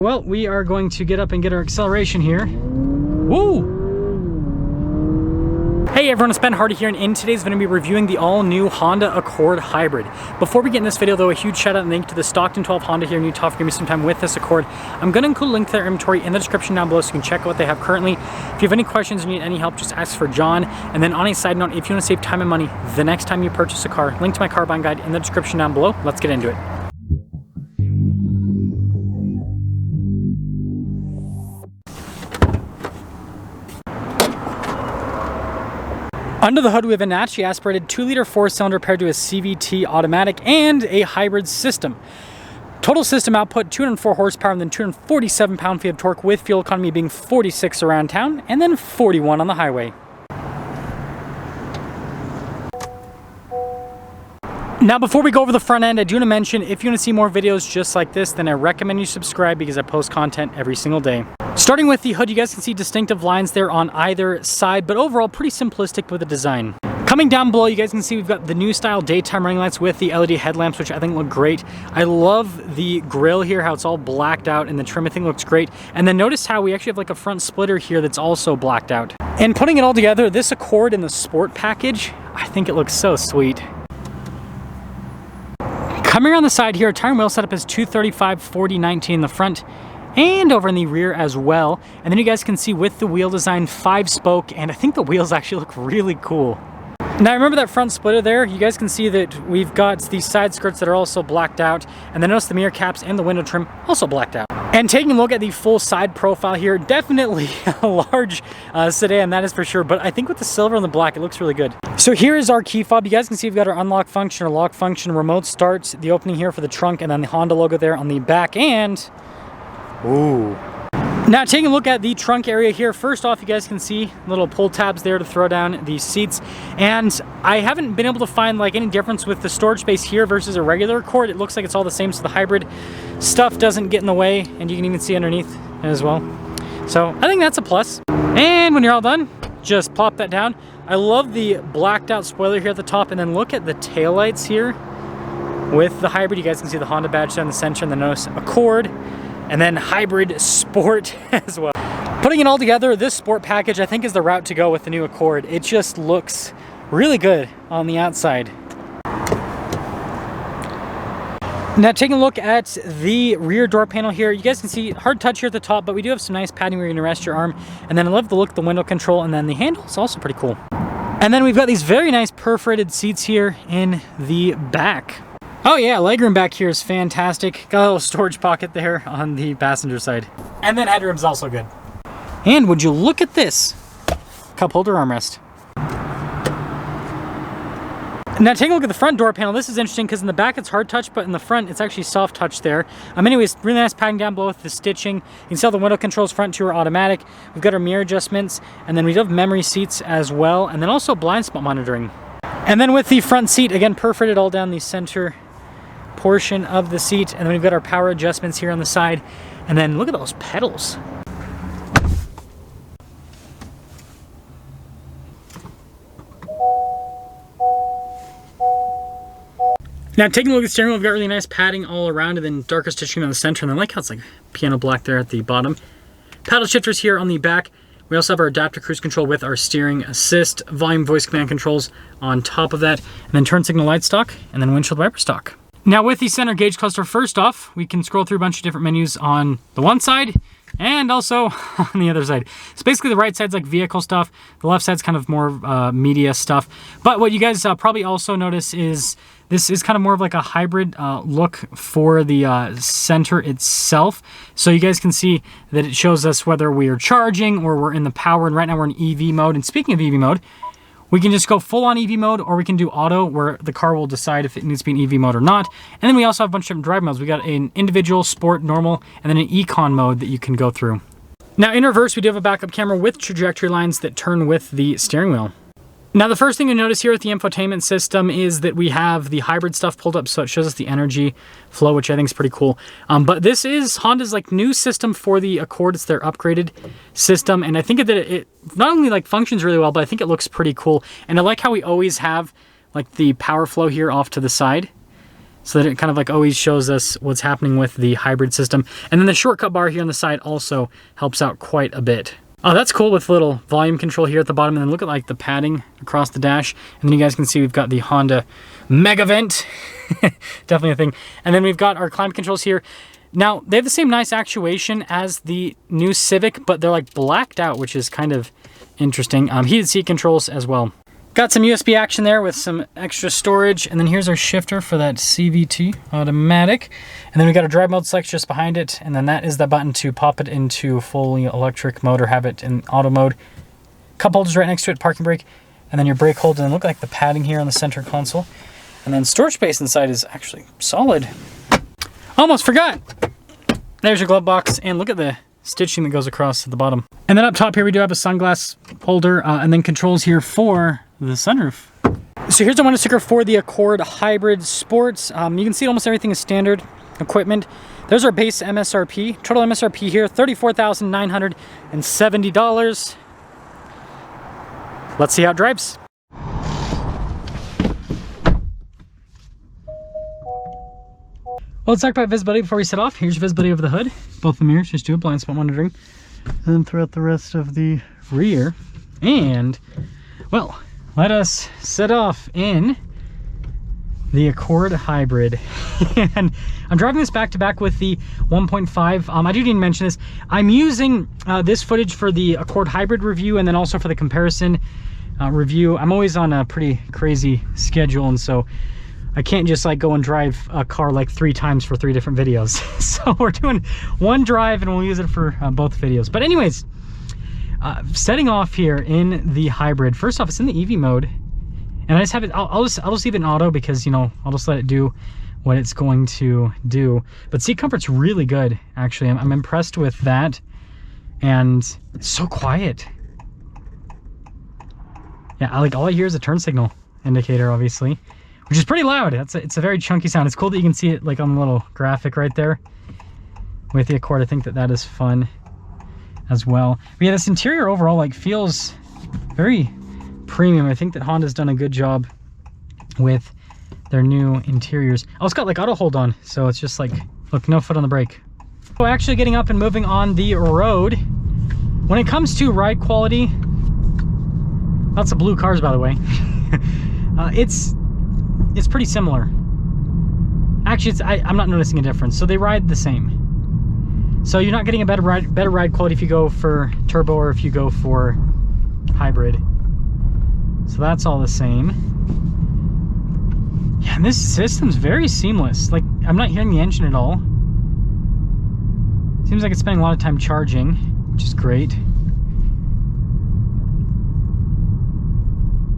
Well, we are going to get up and get our acceleration here. Woo! Hey everyone, it's Ben Hardy here, and in today's video, I'm going to be reviewing the all-new Honda Accord Hybrid. Before we get in this video though, a huge shout out and thank you to the Stockton 12 Honda here in Utah for giving me some time with this Accord. I'm going to include a link to their inventory in the description down below so you can check out what they have currently. If you have any questions or need any help, just ask for John. And then on a side note, if you want to save time and money the next time you purchase a car, link to my car buying guide in the description down below. Let's get into it. Under the hood, we have a naturally aspirated 2-liter 4-cylinder paired to a CVT automatic and a hybrid system. Total system output 204 horsepower and then 247 pound-feet of torque, with fuel economy being 46 around town and then 41 on the highway. Now, before we go over the front end, I do want to mention, if you want to see more videos just like this, then I recommend you subscribe because I post content every single day. Starting with the hood, you guys can see distinctive lines there on either side, but overall pretty simplistic with the design. Coming down below, you guys can see we've got the new style daytime running lights with the LED headlamps, which I think look great. I love the grille here, how it's all blacked out, and the trim I think looks great. And then notice how we actually have like a front splitter here that's also blacked out. And putting it all together, this Accord in the sport package, I think it looks so sweet. Coming around the side here, tire and wheel setup is 235/40/19 in the front and over in the rear as well. And then you guys can see with the wheel design, 5-spoke, and I think the wheels actually look really cool. Now remember that front splitter there? You guys can see that we've got these side skirts that are also blacked out, and then notice the mirror caps and the window trim also blacked out. And taking a look at the full side profile here, definitely a large sedan, that is for sure, but I think with the silver and the black, it looks really good. So here is our key fob. You guys can see we've got our unlock function or lock function, remote start, the opening here for the trunk, and then the Honda logo there on the back, and ooh. Now taking a look at the trunk area here, first off, you guys can see little pull tabs there to throw down the seats, and I haven't been able to find like any difference with the storage space here versus a regular Accord. It looks like it's all the same, so the hybrid stuff doesn't get in the way, and you can even see underneath as well. So I think that's a plus. And when you're all done, just plop that down. I love the blacked out spoiler here at the top, and then look at the taillights here with the hybrid. You guys can see the Honda badge down the center, and then notice Accord, and then hybrid sport as well. Putting it all together, this sport package I think is the route to go with the new Accord. It just looks really good on the outside. Now taking a look at the rear door panel here, you guys can see hard touch here at the top, but we do have some nice padding where you're gonna rest your arm. And then I love the look of the window control, and then the handle is also pretty cool. And then we've got these very nice perforated seats here in the back. Oh yeah, legroom back here is fantastic. Got a little storage pocket there on the passenger side. And then headroom's also good. And would you look at this? Cup holder armrest. Now take a look at the front door panel. This is interesting because in the back it's hard touch, but in the front it's actually soft touch there. Anyways, really nice padding down below with the stitching. You can see all the window controls, front two are automatic. We've got our mirror adjustments, and then we do have memory seats as well, and then also blind spot monitoring. And then with the front seat, again, perforated all down the center portion of the seat, and then we've got our power adjustments here on the side, and then look at those pedals. Now taking a look at the steering wheel, we've got really nice padding all around, and then darker stitching on the center, and then I like how it's like piano black there at the bottom. Paddle shifters here on the back. We also have our adaptive cruise control with our steering assist, volume voice command controls on top of that, and then turn signal light stock, and then windshield wiper stock. Now with the center gauge cluster, first off, we can scroll through a bunch of different menus on the one side and also on the other side. So basically the right side's like vehicle stuff, the left side's kind of more media stuff. But what you guys probably also notice is this is kind of more of like a hybrid look for the center itself. So you guys can see that it shows us whether we are charging or we're in the power, and right now we're in EV mode. And speaking of EV mode, we can just go full on EV mode, or we can do auto, where the car will decide if it needs to be in EV mode or not. And then we also have a bunch of different drive modes. We got an individual, sport, normal, and then an econ mode that you can go through. Now in reverse, we do have a backup camera with trajectory lines that turn with the steering wheel. Now the first thing you notice here with the infotainment system is that we have the hybrid stuff pulled up, so it shows us the energy flow, which I think is pretty cool. But this is Honda's like new system for the Accord. It's their upgraded system, and I think that it not only like functions really well, but I think it looks pretty cool. And I like how we always have like the power flow here off to the side. so that it kind of like always shows us what's happening with the hybrid system. And then the shortcut bar here on the side also helps out quite a bit. Oh, that's cool with little volume control here at the bottom. And then look at like the padding across the dash. And then you guys can see we've got the Honda Megavent. Definitely a thing. And then we've got our climate controls here. Now, they have the same nice actuation as the new Civic, but they're like blacked out, which is kind of interesting. Heated seat controls as well. Got some USB action there with some extra storage. And then here's our shifter for that CVT automatic. And then we got a drive mode select just behind it. And then that is the button to pop it into fully electric mode or have it in auto mode. Cup holders right next to it, parking brake. And then your brake holder. And look like the padding here on the center console. And then storage space inside is actually solid. Almost forgot. There's your glove box. And look at the stitching that goes across to the bottom. And then up top here we do have a sunglass holder and then controls here for the sunroof. So here's the window sticker for the Accord Hybrid Sports. You can see almost everything is standard equipment. There's our base MSRP. Total MSRP here, $34,970. Let's see how it drives. Well, let's talk about visibility before we set off. Here's your visibility over the hood. Both the mirrors, just do a blind spot monitoring. And then throughout the rest of the rear. And, well, let us set off in the Accord Hybrid. And I'm driving this back to back with the 1.5. I do need to mention this. I'm using this footage for the Accord Hybrid review and then also for the comparison review. I'm always on a pretty crazy schedule, and so I can't just like go and drive a car like 3 times for 3 different videos. So we're doing one drive and we'll use it for both videos. But anyways, setting off here in the hybrid. First off, it's in the EV mode, and I just have it. I'll just leave it in auto because, you know, I'll just let it do what it's going to do. But seat comfort's really good, actually. I'm impressed with that, and it's so quiet. Yeah, like all I hear is a turn signal indicator, obviously, which is pretty loud. It's a very chunky sound. It's cool that you can see it like on the little graphic right there with the Accord. I think that is fun as well. But yeah, this interior overall like feels very premium. I think that Honda's done a good job with their new interiors. Oh, it's got like auto hold on, so it's just like, look, no foot on the brake. So actually getting up and moving on the road, when it comes to ride quality, lots of blue cars, by the way. It's pretty similar. Actually, I'm not noticing a difference. So they ride the same. So you're not getting a better ride quality if you go for turbo or if you go for hybrid. So that's all the same. Yeah, and this system's very seamless. Like, I'm not hearing the engine at all. Seems like it's spending a lot of time charging, which is great.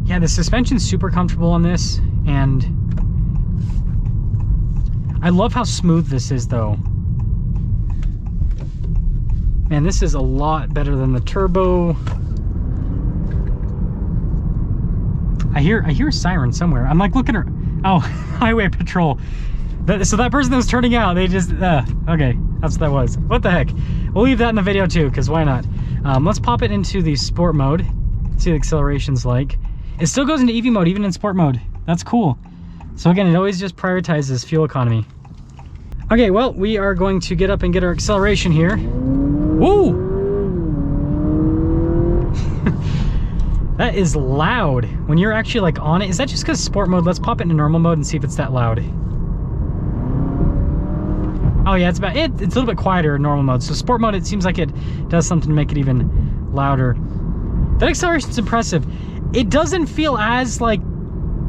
Yeah, the suspension's super comfortable on this, and I love how smooth this is, though. Man, this is a lot better than the turbo. I hear a siren somewhere. I'm like looking at, oh, highway patrol. So that person that was turning out, they just, okay, that's what that was. What the heck? We'll leave that in the video too, because why not? Let's pop it into the sport mode, see what the acceleration's like. It still goes into EV mode, even in sport mode. That's cool. So again, it always just prioritizes fuel economy. Okay, well, we are going to get up and get our acceleration here. Woo! That is loud when you're actually like on it. Is that just because sport mode? Let's pop it into normal mode and see if it's that loud. Oh yeah, it's a little bit quieter in normal mode. So sport mode, it seems like it does something to make it even louder. That acceleration's impressive. It doesn't feel as like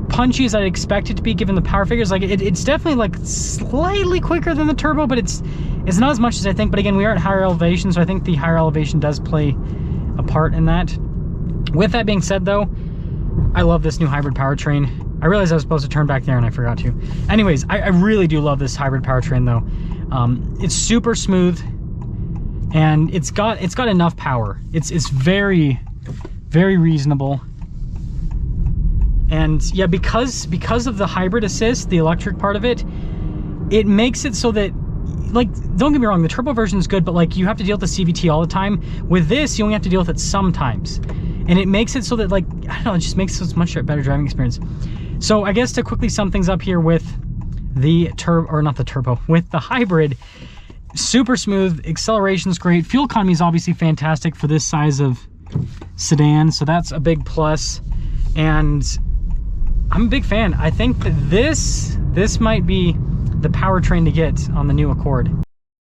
punchy as I'd expect it to be given the power figures. Like it's definitely like slightly quicker than the turbo, but it's not as much as I think. But again, we are at higher elevation, so I think the higher elevation does play a part in that. With that being said though, I love this new hybrid powertrain. I realized I was supposed to turn back there and I forgot to. Anyways, I really do love this hybrid powertrain though. It's super smooth and it's got enough power. It's very, very reasonable. And yeah, because of the hybrid assist, the electric part of it, it makes it so that, like, don't get me wrong, the turbo version is good, but like you have to deal with the CVT all the time. With this, you only have to deal with it sometimes. And it makes it so that, like, I don't know, it just makes it so much better driving experience. So I guess to quickly sum things up here with the with the hybrid. Super smooth, acceleration's great. Fuel economy is obviously fantastic for this size of sedan, so that's a big plus. And I'm a big fan. I think that this might be the powertrain to get on the new Accord.